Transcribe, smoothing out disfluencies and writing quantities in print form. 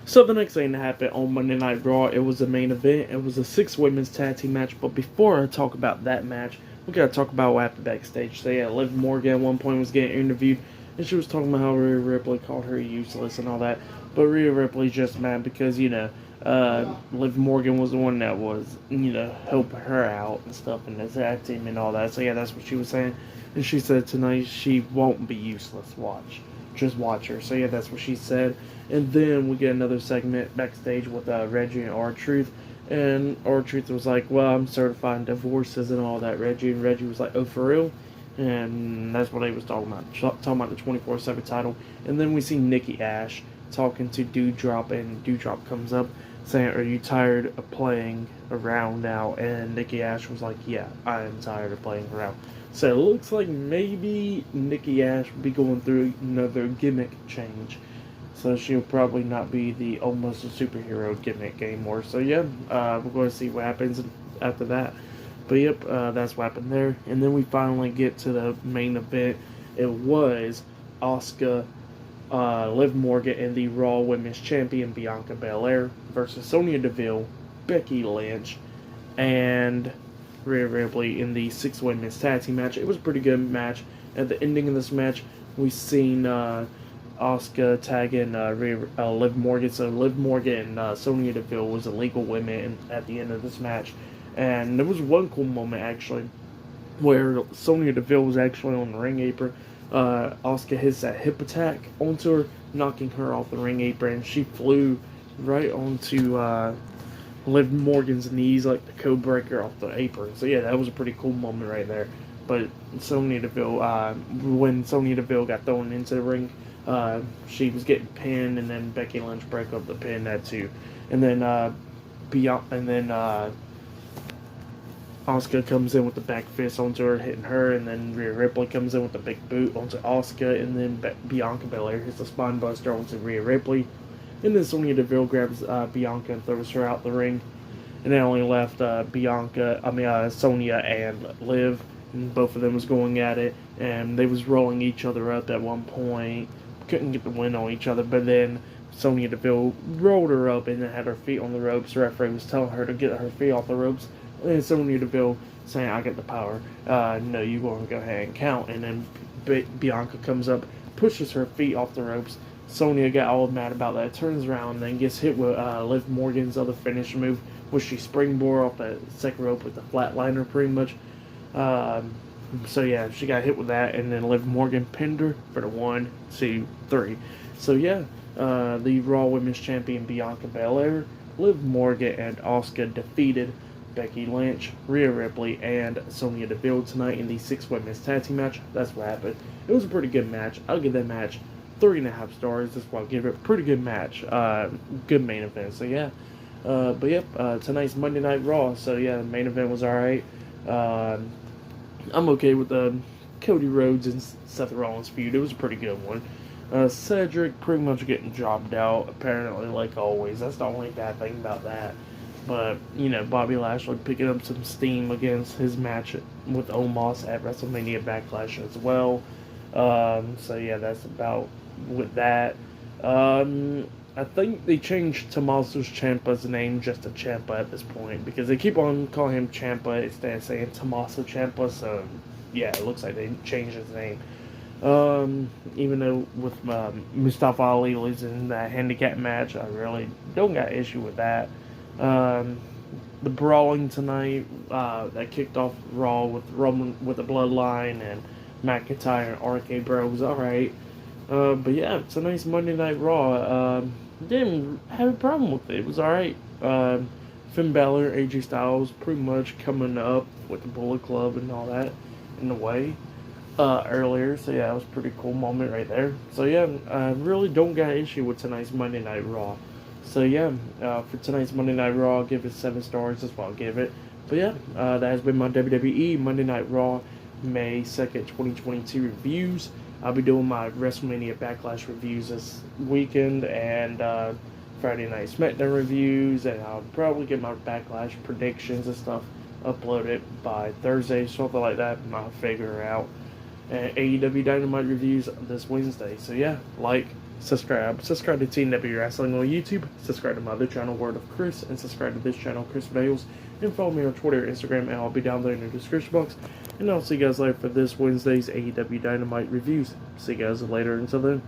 So the next thing that happened on Monday Night Raw, it was the main event. It was a 6 women's tag team match. But before I talk about that match, we gotta talk about what happened backstage. So yeah, Liv Morgan at one point was getting interviewed, and she was talking about how Rhea Ripley called her useless and all that. But Rhea Ripley's just mad because Liv Morgan was the one that was helping her out and stuff in the tag team and all that. So yeah, that's what she was saying. And she said tonight she won't be useless. Just watch her. So yeah, that's what she said. And then we get another segment backstage with Reggie and R-Truth. And R-Truth was like, well, I'm certifying divorces and all that, Reggie. And Reggie was like, oh, for real? And that's what he was talking about. Talking about the 24/7 title. And then we see Nikki Ash talking to Doudrop. And Doudrop comes up saying, are you tired of playing around now? And Nikki Ash was like, yeah, I am tired of playing around. So it looks like maybe Nikki Ash will be going through another gimmick change. So she'll probably not be the almost a superhero gimmick anymore. So yeah, we're going to see what happens after that. But yep, that's what happened there. And then we finally get to the main event. It was Asuka, Liv Morgan, and the Raw Women's Champion Bianca Belair versus Sonya Deville, Becky Lynch, and Rhea Ripley in the 6 women's tag team match. It was a pretty good match. At the ending of this match, we seen Asuka tagging Liv Morgan. So Liv Morgan and Sonya Deville was the legal women at the end of this match. And there was one cool moment actually where Sonya Deville was actually on the ring apron. Asuka hits that hip attack onto her, knocking her off the ring apron. She flew right onto Liv Morgan's knees like the code breaker off the apron. So yeah, that was a pretty cool moment right there. But Sonya Deville, when Sonya Deville got thrown into the ring, she was getting pinned, and then Becky Lynch broke up the pin that too. And then Asuka comes in with the back fist onto her, hitting her, and then Rhea Ripley comes in with the big boot onto Asuka, and then Bianca Belair hits the spine buster onto Rhea Ripley. And then Sonya Deville grabs Bianca and throws her out the ring. And it only left Sonya and Liv. And both of them was going at it. And they was rolling each other up at one point. Couldn't get the win on each other. But then Sonya Deville rolled her up and then had her feet on the ropes. The referee was telling her to get her feet off the ropes. And then Sonya Deville saying, I get the power. No, you're going to go ahead and count. And then Bianca comes up, pushes her feet off the ropes. Sonya got all mad about that, turns around, and then gets hit with Liv Morgan's other finish move, which she springboard off the second rope with the flatliner, pretty much. So yeah, she got hit with that, and then Liv Morgan pinned her for the 1, 2, 3. So yeah, the Raw Women's Champion Bianca Belair, Liv Morgan, and Asuka defeated Becky Lynch, Rhea Ripley, and Sonya Deville tonight in the 6 women's tag team match. That's what happened. It was a pretty good match. I'll give that match 3.5 stars. That's why I'll give it a pretty good match. Good main event. So yeah. But yep, tonight's Monday Night Raw. So yeah, the main event was alright. I'm okay with the Cody Rhodes and Seth Rollins feud. It was a pretty good one. Cedric pretty much getting jobbed out, apparently, like always. That's the only bad thing about that. But, Bobby Lashley picking up some steam against his match with Omos at WrestleMania Backlash as well. So yeah, that's about with that. I think they changed Tommaso Ciampa's name just to Ciampa at this point, because they keep on calling him Ciampa instead of saying Tommaso Ciampa. So yeah, it looks like they changed his name. Even though with Mustafa Ali losing that handicap match, I really don't got issue with that. The brawling tonight that kicked off Raw with Roman with the Bloodline and McIntyre and RK Bro was alright. But yeah, tonight's Monday Night Raw. Didn't have a problem with it. It was alright. Finn Balor, AJ Styles pretty much coming up with the Bullet Club and all that in the way earlier. So yeah, it was a pretty cool moment right there. So yeah, I really don't got an issue with tonight's Monday Night Raw. So yeah, for tonight's Monday Night Raw, I'll give it 7 stars. That's what I'll give it. But yeah, that has been my WWE Monday Night Raw May 2nd, 2022 reviews. I'll be doing my WrestleMania Backlash reviews this weekend and Friday Night SmackDown reviews, and I'll probably get my Backlash predictions and stuff uploaded by Thursday, something like that. I'll figure it out. And AEW Dynamite reviews this Wednesday. So yeah, like, subscribe. Subscribe to TNW Wrestling on YouTube. Subscribe to my other channel, Word of Chris, and subscribe to this channel, Chris Bales. And follow me on Twitter, Instagram, and I'll be down there in the description box. And I'll see you guys later for this Wednesday's AEW Dynamite reviews. See you guys later. Until then.